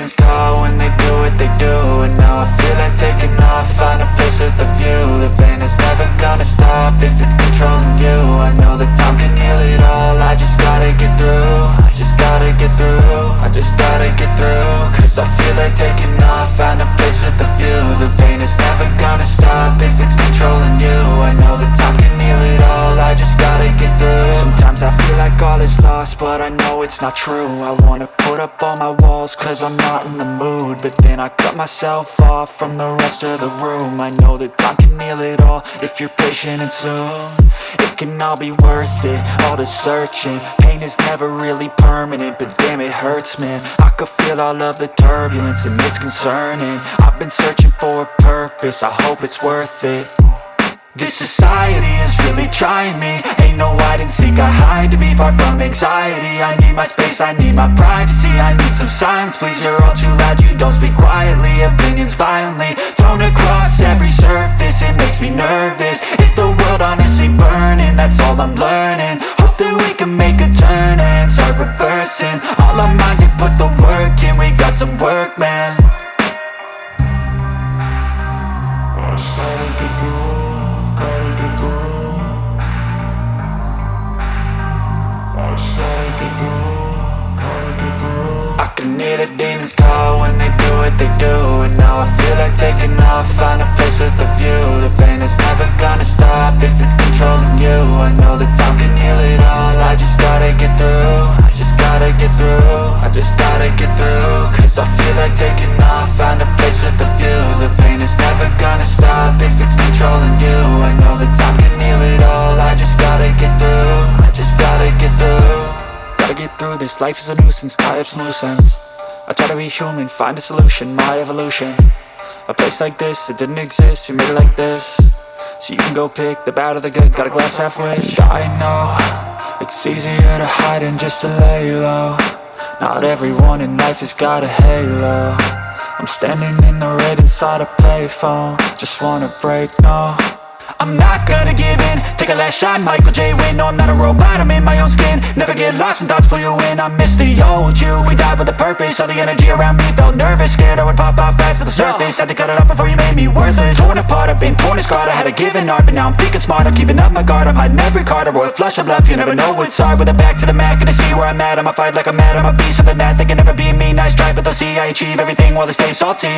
demons call when they do what they do. And now I feel like taking off, find a place with a view. The pain is never gonna stop if it's controlling you. I know that time can heal it all, I just gotta get through. I just gotta get through, I just gotta get through. Cause I feel like taking off, find a place with a view. The pain is never gonna stop if it's controlling you. I know that time can heal it all, I just gotta get through. Sometimes I feel like all is lost, but I know it's not true. I wanna put up all my walls cause I'm not in the mood, but then I cut myself off from the rest of the room. I know that time can heal it all if you're patient and soon. It can all be worth it, all the searching. Pain is never really permanent, but damn it hurts, man. I could feel all of the turbulence and it's concerning. I've been searching for a purpose, I hope it's worth it. This society is really trying me. Ain't no hide and seek, I hide to be far from anxiety. I need my space, I need my privacy. I need some silence, please, you're all too loud. You don't speak quietly, opinions violently thrown across every surface. It makes me nervous, it's the world honestly burning. That's all I'm learning, hope that we can make a turn and start reversing. All our minds, we put the work in, we got some work, man. I started to go. I can hear the demons call when they do what they do. And now I feel like taking off, find a place with a view. The pain is never gonna stop if it's controlling you. I know that time can heal it all, I just gotta get through. I just gotta get through, I just gotta get through. Cause I feel like taking off, find a place with a view. The pain is never gonna stop if it's controlling you. I know that time can heal it all, I just gotta get through. I just gotta get through. Gotta get through this, life is a nuisance, tie up some loose ends. I try to be human, find a solution, my evolution. A place like this, it didn't exist, we made it like this. So you can go pick the bad or the good, got a glass halfway. I know, it's easier to hide than just to lay low. Not everyone in life has got a halo. I'm standing in the red inside a payphone, just wanna break, no. I'm not gonna give in, take a last shot, Michael J. Win. No, I'm not a robot, I'm in my own skin. Never get lost when thoughts pull you in. I miss the old you, we died with a purpose. All the energy around me felt nervous, scared I would pop off fast to the surface. Had to cut it off before you made me worthless. Torn apart, I've been torn and scarred. I had a given art, but now I'm thinking smart. I'm keeping up my guard, I'm hiding every card. A royal flush of love, you never know what's hard. With a back to the mat, gonna see where I'm at. I'ma fight like I'm mad, I'ma be something that they can never be me. Nice try, but they'll see I achieve everything while they stay salty.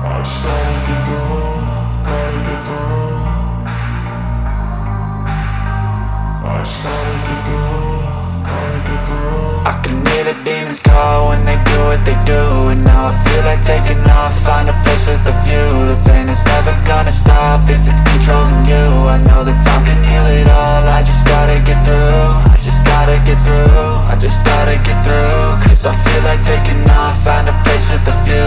I started to go. I can hear the demons call when they do what they do. And now I feel like taking off, find a place with a view. The pain is never gonna stop if it's controlling you. I know that time can heal it all, I just gotta get through. I just gotta get through, I just gotta get through. Cause I feel like taking off, find a place with a view.